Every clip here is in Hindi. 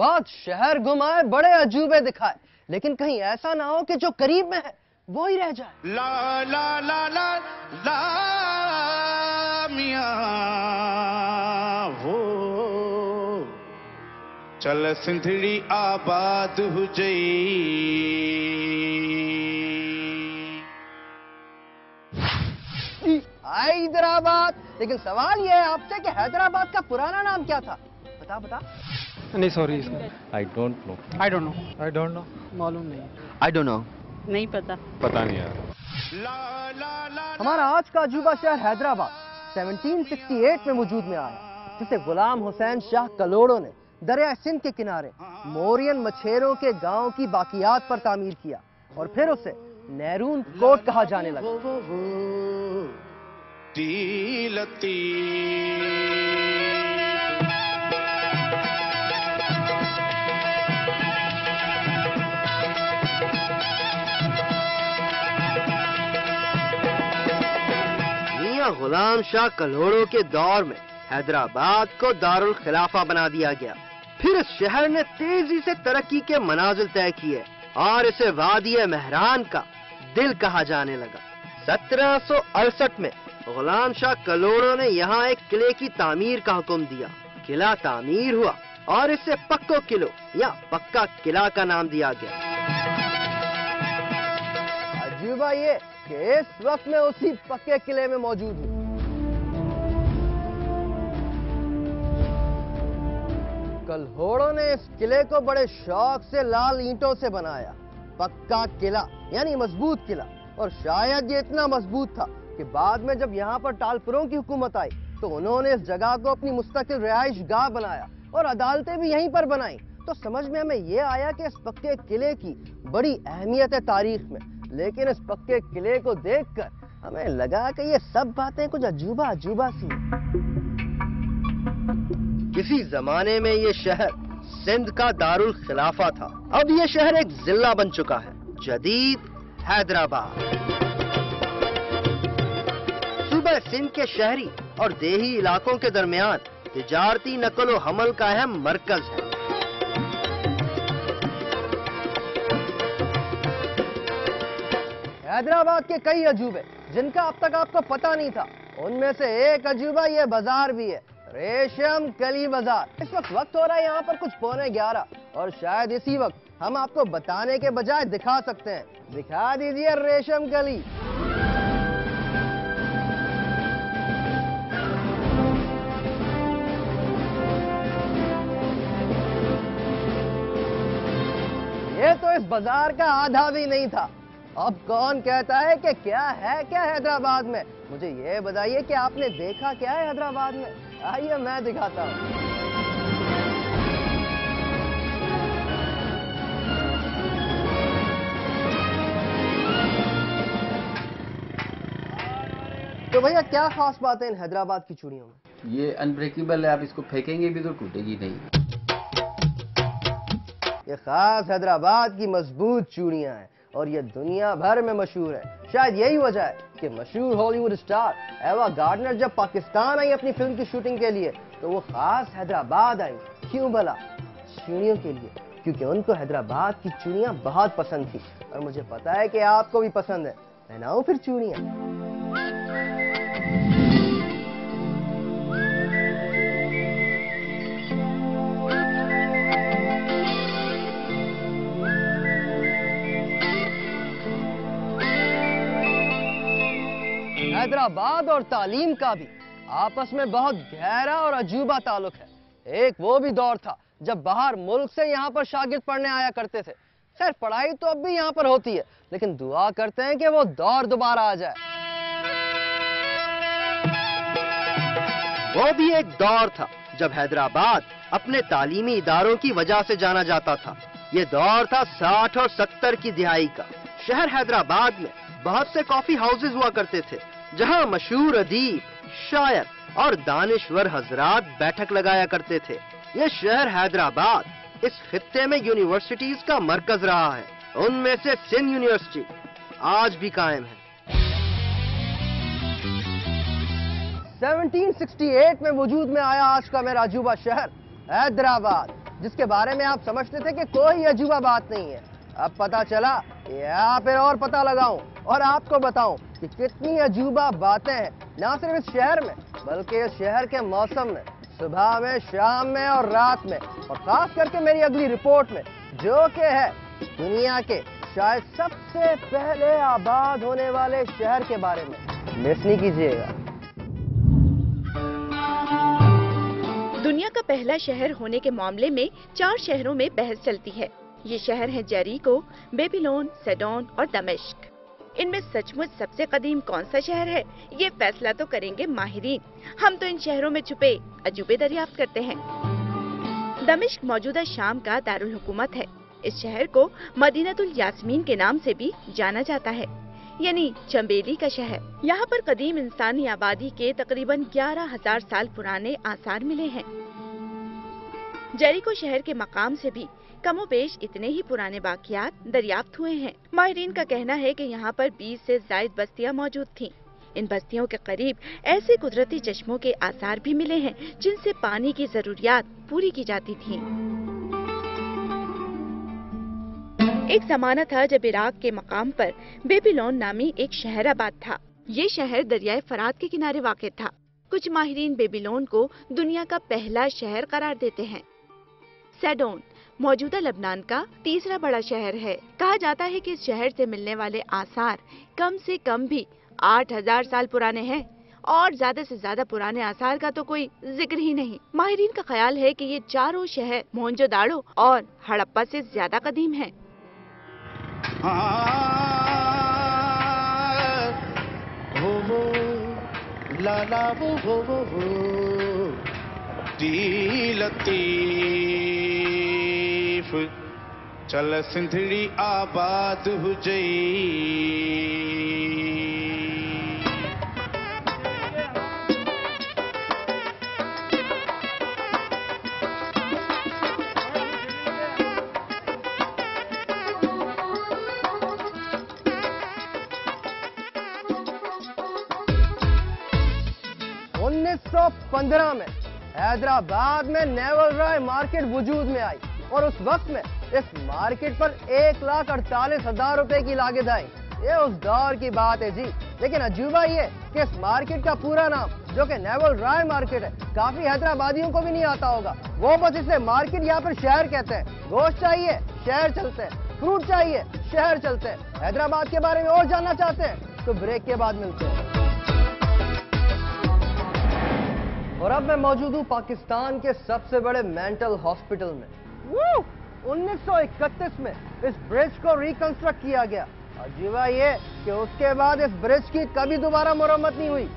बहुत शहर घुमाए, बड़े अजूबे दिखाए, लेकिन कहीं ऐसा ना हो कि जो करीब में है वो ही रह जाए। ला ला ला ला ला मियां हो चल सिंधड़ी आबाद हो जई। हैदराबाद। लेकिन सवाल यह है आपसे कि हैदराबाद का पुराना नाम क्या था? बता बता। नहीं सॉरी, आई डोंट नो। मालूम नहीं। I don't know. नहीं पता। पता नहीं यार। हमारा आज का अजूबा शहर हैदराबाद 1768 में वजूद में आया, जिसे गुलाम हुसैन शाह कलोड़ों ने दरिया सिंध के किनारे मोरियन मछेरों के गांव की बाकियात पर तामीर किया और फिर उसे नेरून कोट कहा जाने लगा। मियां गुलाम शाह कलोड़ों के दौर में हैदराबाद को दारुल खिलाफा बना दिया गया। फिर इस शहर ने तेजी से तरक्की के मनाजिल तय किए और इसे वादिये मेहरान का दिल कहा जाने लगा। 1768 में गुलाम शाह कलोड़ों ने यहाँ एक किले की तामीर का हुक्म दिया। किला तामीर हुआ और इसे पक्को किलो या पक्का किला का नाम दिया गया। अजूबा ये कि इस वक्त में उसी पक्के किले में मौजूद हूँ। कल्होड़ों ने इस किले को बड़े शौक से लाल ईंटों से बनाया। पक्का किला यानी मजबूत किला, और शायद ये इतना मजबूत था कि बाद में जब यहाँ पर टालपुरों की हुकूमत आई तो उन्होंने इस जगह को अपनी मुस्तकिल रिहाइश गाह बनाया और अदालतें भी यहीं पर बनाई। तो समझ में हमें ये आया कि इस पक्के किले की बड़ी अहमियत है तारीख में। लेकिन इस पक्के किले को देखकर हमें लगा कि ये सब बातें कुछ अजूबा अजूबा सी हैं। किसी जमाने में ये शहर सिंध का दारुल खिलाफा था। अब ये शहर एक जिला बन चुका है, जदीद हैदराबाद। सूबे सिंध के शहरी और देही इलाकों के दरमियान तिजारती नकल व हमल का अहम मरकज है। हैदराबाद के कई अजूबे जिनका अब तक आपको पता नहीं था, उनमें से एक अजूबा ये बाजार भी है, रेशम कली बाजार। इस वक्त हो रहा है यहाँ पर कुछ 11:15 और शायद इसी वक्त हम आपको बताने के बजाय दिखा सकते हैं। दिखा दीजिए रेशम कली। ये तो इस बाजार का आधा भी नहीं था। अब कौन कहता है कि क्या है क्या हैदराबाद में? मुझे ये बताइए कि आपने देखा क्या है हैदराबाद में? आइए मैं दिखाता हूँ। तो भैया क्या खास बात है इन हैदराबाद की चूड़ियों में? ये अनब्रेकेबल है, आप इसको फेंकेंगे भी तो टूटेगी नहीं। ये खास हैदराबाद की मजबूत चूड़ियां हैं और ये दुनिया भर में मशहूर है। शायद यही वजह है कि मशहूर हॉलीवुड स्टार एवा गार्डनर जब पाकिस्तान आई अपनी फिल्म की शूटिंग के लिए तो वो खास हैदराबाद आई। क्यों भला? चूड़ियों के लिए, क्योंकि उनको हैदराबाद की चूड़ियां बहुत पसंद थी और मुझे पता है कि आपको भी पसंद है। पहनाऊं फिर चूड़ियां? हैदराबाद और तालीम का भी आपस में बहुत गहरा और अजूबा ताल्लुक है। एक वो भी दौर था जब बाहर मुल्क से यहाँ पर शागिर्द पढ़ने आया करते थे। खैर पढ़ाई तो अब भी यहाँ पर होती है, लेकिन दुआ करते हैं कि वो दौर दोबारा आ जाए। वो भी एक दौर था जब हैदराबाद अपने तालीमी इदारों की वजह से जाना जाता था। ये दौर था 60 और 70 की दिहाई का। शहर हैदराबाद में बहुत से कॉफी हाउसेज हुआ करते थे जहां मशहूर अदीब, शायर और दानिश्वर हजरात बैठक लगाया करते थे। ये शहर हैदराबाद इस खित्ते में यूनिवर्सिटीज का मरकज रहा है। उनमें से सिंध यूनिवर्सिटी आज भी कायम है। 1768 में वजूद में आया आज का मेरा अजूबा शहर हैदराबाद। जिसके बारे में आप समझते थे कि कोई अजूबा बात नहीं है, अब पता चला या फिर और पता लगाऊं और आपको बताऊं कि कितनी अजूबा बातें हैं ना सिर्फ इस शहर में बल्कि इस शहर के मौसम में, सुबह में, शाम में और रात में, और खास करके मेरी अगली रिपोर्ट में जो कि है दुनिया के शायद सबसे पहले आबाद होने वाले शहर के बारे में। मिस नहीं कीजिएगा। दुनिया का पहला शहर होने के मामले में 4 शहरों में बहस चलती है। ये शहर हैं जेरिको, बेबीलोन, सैडोन और दमिश्क। इनमें सचमुच सबसे कदीम कौन सा शहर है, ये फैसला तो करेंगे माहिरीन। हम तो इन शहरों में छुपे अजूबे दरियाफ्त करते हैं। दमिश्क मौजूदा शाम का दारुल हुकूमत है। इस शहर को मदीनतुल यास्मीन के नाम से भी जाना जाता है, यानी चंबेली का शहर। यहाँ पर कदीम इंसानी आबादी के तकरीबन 11,000 साल पुराने आसार मिले हैं। जेरिको शहर के मकाम से भी कमोबेश इतने ही पुराने बाकियात दरियाफ्त हुए हैं। माहिरीन का कहना है कि यहाँ पर 20 से ज़ायद बस्तियाँ मौजूद थीं। इन बस्तियों के करीब ऐसे कुदरती चश्मों के आसार भी मिले हैं जिनसे पानी की जरूरियात पूरी की जाती थी। एक जमाना था जब इराक के मकाम पर बेबीलोन नामी एक शहर आबाद था। ये शहर दरियाए फरात के किनारे वाक़ था। कुछ माहिरीन बेबीलोन को दुनिया का पहला शहर करार देते हैं। सैडोन मौजूदा लबनान का तीसरा बड़ा शहर है। कहा जाता है कि इस शहर से मिलने वाले आसार कम से कम भी 8,000 साल पुराने हैं और ज्यादा से ज्यादा पुराने आसार का तो कोई जिक्र ही नहीं। माहिरीन का ख्याल है कि ये चारों शहर मोहनजोदाड़ो और हड़प्पा से ज्यादा कदीम हैं। लाला वो दी लतीफ चल सिंधड़ी आबाद हुजई। 1915 में हैदराबाद में नेवल राय मार्केट वजूद में आई और उस वक्त में इस मार्केट पर 1,48,000 रुपए की लागत आई। ये उस दौर की बात है जी। लेकिन अजूबा ये कि इस मार्केट का पूरा नाम जो कि नेवल राय मार्केट है काफी हैदराबादियों को भी नहीं आता होगा। वो बस इसे मार्केट यहाँ पर शहर कहते हैं। गोश्त चाहिए शहर चलते हैं, फ्रूट चाहिए शहर चलते हैं। हैदराबाद के बारे में और जानना चाहते हैं तो ब्रेक के बाद मिलते हैं। और अब मैं मौजूद हूँ पाकिस्तान के सबसे बड़े मेंटल हॉस्पिटल में। 1931 में इस ब्रिज को रिकंस्ट्रक्ट किया गया। अजीबा ये कि उसके बाद इस ब्रिज की कभी दोबारा मरम्मत नहीं हुई।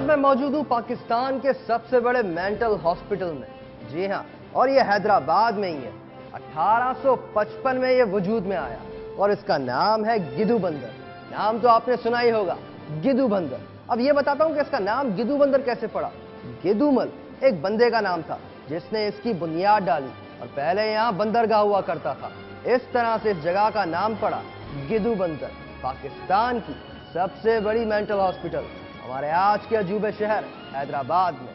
मैं मौजूद हूं पाकिस्तान के सबसे बड़े मेंटल हॉस्पिटल में। जी हां, और ये हैदराबाद में ही है। 1855 में ये वजूद में आया और इसका नाम है गिदू बंदर। नाम तो आपने सुना ही होगा, गिदू बंदर। अब ये बताता हूं कि इसका नाम गिदू बंदर कैसे पड़ा। गिदूमल एक बंदे का नाम था जिसने इसकी बुनियाद डाली और पहले यहाँ बंदरगाह हुआ करता था। इस तरह से इस जगह का नाम पड़ा गिदू बंदर। पाकिस्तान की सबसे बड़ी मेंटल हॉस्पिटल हमारे आज के अजूबे शहर हैदराबाद में।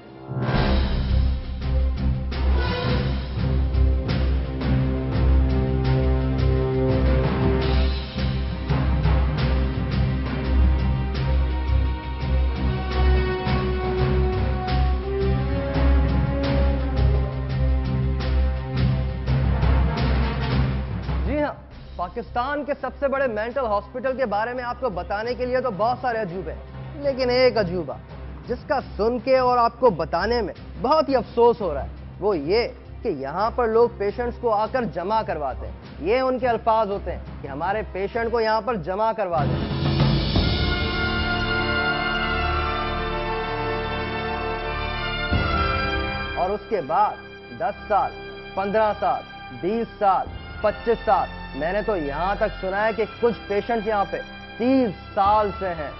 जी हाँ, पाकिस्तान के सबसे बड़े मेंटल हॉस्पिटल के बारे में आपको बताने के लिए तो बहुत सारे अजूबे हैं, लेकिन एक अजूबा जिसका सुन के और आपको बताने में बहुत ही अफसोस हो रहा है वो ये कि यहाँ पर लोग पेशेंट्स को आकर जमा करवाते हैं। ये उनके अल्फाज होते हैं कि हमारे पेशेंट को यहाँ पर जमा करवा दें। और उसके बाद 10 साल, 15 साल, 20 साल, 25 साल, मैंने तो यहाँ तक सुना है कि कुछ पेशेंट्स यहाँ पे 30 साल से हैं।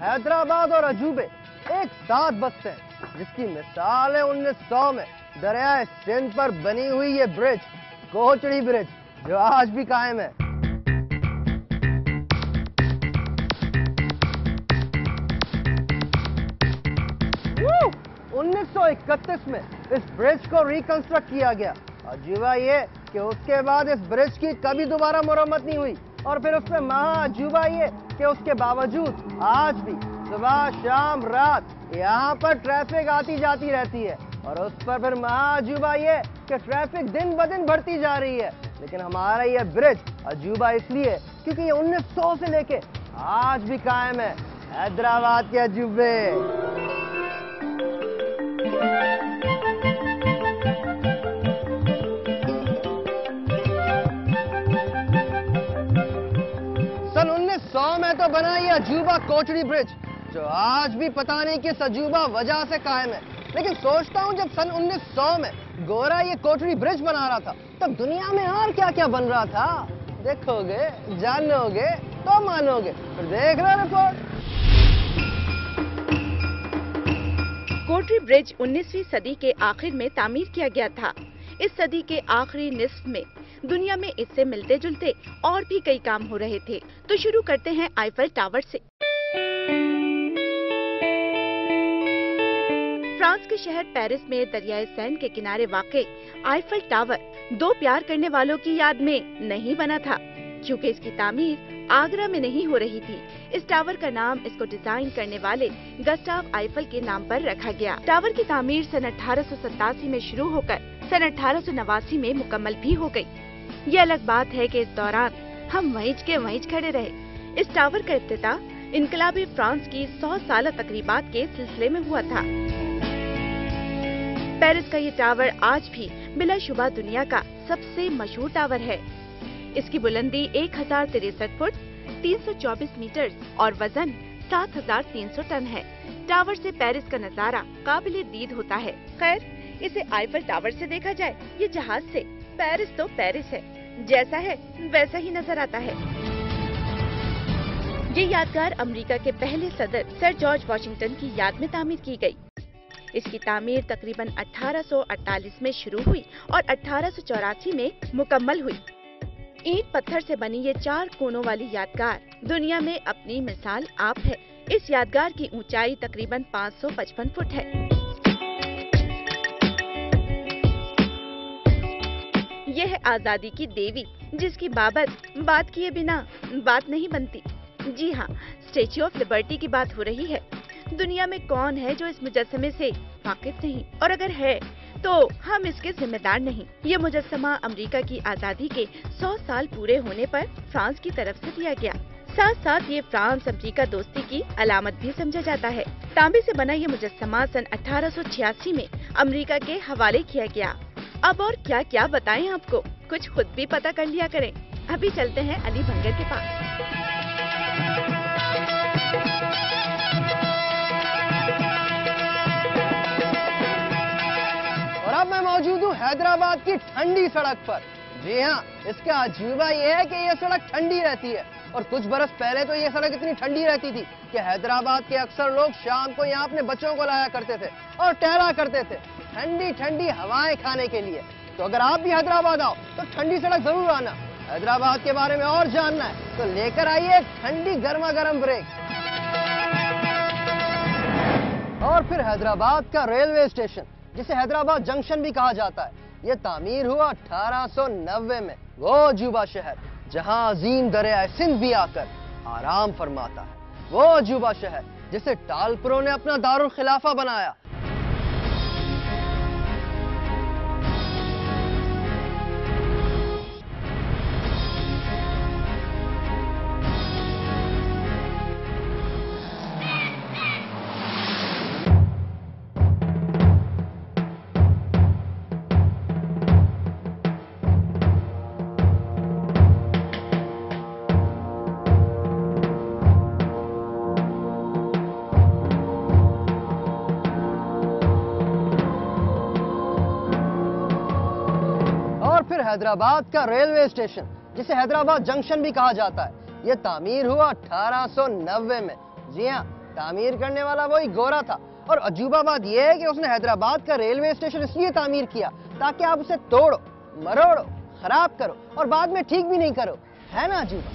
हैदराबाद और अजूबे एक साथ बसते हैं, जिसकी मिसाल है 1900 में दरियाए सिंध पर बनी हुई ये ब्रिज, कोचड़ी ब्रिज, जो आज भी कायम है। वो 1931 में इस ब्रिज को रिकंस्ट्रक्ट किया गया। अजूबा ये कि उसके बाद इस ब्रिज की कभी दोबारा मरम्मत नहीं हुई, और फिर उसमें महाअजूबा ये कि उसके बावजूद आज भी सुबह शाम रात यहाँ पर ट्रैफिक आती जाती रहती है, और उस पर फिर महाअजूबा ये कि ट्रैफिक दिन ब दिन बढ़ती जा रही है। लेकिन हमारा ये ब्रिज अजूबा इसलिए क्योंकि ये 1900 से लेके आज भी कायम है। हैदराबाद के अजूबे। सन 1900 में तो बना ये अजूबा कोचड़ी ब्रिज, जो आज भी पता नहीं किस अजूबा वजह से कायम है। लेकिन सोचता हूँ जब सन 1900 में गोरा ये कोचड़ी ब्रिज बना रहा था, तब दुनिया में और क्या क्या बन रहा था। देखोगे, जानोगे तो मानोगे। फिर देख लो रिपोर्ट। कोचड़ी ब्रिज 19वीं सदी के आखिर में तामीर किया गया था। इस सदी के आखिरी निस्फ में दुनिया में इससे मिलते जुलते और भी कई काम हो रहे थे। तो शुरू करते हैं आईफल टावर से। फ्रांस के शहर पेरिस में दरियाए सैन के किनारे वाक़ई आईफल टावर दो प्यार करने वालों की याद में नहीं बना था, क्योंकि इसकी तामीर आगरा में नहीं हो रही थी। इस टावर का नाम इसको डिजाइन करने वाले गस्टाव आईफल के नाम पर रखा गया। टावर की तामीर सन 1887 में शुरू होकर सन 1889 में मुकम्मल भी हो गई। ये अलग बात है कि इस दौरान हम वहीं के वहीं खड़े रहे। इस टावर का इफ्तिताह इनकलाबी फ्रांस की 100 साल तकरीबात के सिलसिले में हुआ था। पेरिस का ये टावर आज भी बिलाशुबा दुनिया का सबसे मशहूर टावर है। इसकी बुलंदी 1063 फुट 324 मीटर और वजन 7300 टन है। टावर से पेरिस का नजारा काबिले दीद होता है। खैर, इसे आईफल टावर से देखा जाए ये जहाज से, पेरिस तो पेरिस है, जैसा है वैसा ही नजर आता है। ये यादगार अमेरिका के पहले सदर सर जॉर्ज वाशिंगटन की याद में तामीर की गई। इसकी तामीर तकरीबन 1848 में शुरू हुई और 1884 में मुकम्मल हुई। ईंट पत्थर से बनी ये 4 कोनों वाली यादगार दुनिया में अपनी मिसाल आप है। इस यादगार की ऊंचाई तकरीबन 555 फुट है। यह है आजादी की देवी, जिसकी बाबत बात किए बिना बात नहीं बनती। जी हाँ, स्टेच्यू ऑफ लिबर्टी की बात हो रही है। दुनिया में कौन है जो इस मुजस्समे से वाकिफ नहीं, और अगर है तो हम इसके जिम्मेदार नहीं। ये मुजस्समा अमेरिका की आजादी के 100 साल पूरे होने पर फ्रांस की तरफ से दिया गया। साथ साथ ये फ्रांस अमेरिका दोस्ती की अलामत भी समझा जाता है। तांबे से बना ये मुजस्समा सन 1886 में अमेरिका के हवाले किया गया। अब और क्या क्या बताएं आपको, कुछ खुद भी पता कर लिया करें। अभी चलते हैं अली भंगर के पास। और अब मैं मौजूद हूँ हैदराबाद की ठंडी सड़क पर। जी हाँ, इसका अजूबा ये है कि ये सड़क ठंडी रहती है, और कुछ बरस पहले तो ये सड़क इतनी ठंडी रहती थी कि हैदराबाद के अक्सर लोग शाम को यहाँ अपने बच्चों को लाया करते थे और टहला करते थे ठंडी ठंडी हवाएं खाने के लिए। तो अगर आप भी हैदराबाद आओ तो ठंडी सड़क जरूर आना। हैदराबाद के बारे में और जानना है तो लेकर आइए एक ठंडी गर्मा गर्म ब्रेक। और फिर हैदराबाद का रेलवे स्टेशन, जिसे हैदराबाद जंक्शन भी कहा जाता है, ये तामीर हुआ 1890 में। वो अजूबा शहर जहां अजीम दरिया सिंध भी आकर आराम फरमाता है। वो अजूबा शहर जिसे टालपुरों ने अपना दारुल खिलाफा बनाया। हैदराबाद का रेलवे स्टेशन, जिसे हैदराबाद जंक्शन भी कहा जाता है, यह तामीर हुआ 1890 में। जी हाँ, तामीर करने वाला वही गोरा था। और अजूबा बात यह है कि उसने हैदराबाद का रेलवे स्टेशन इसलिए तामीर किया ताकि आप उसे तोड़ो, मरोड़ो, खराब करो और बाद में ठीक भी नहीं करो, है ना अजूबा?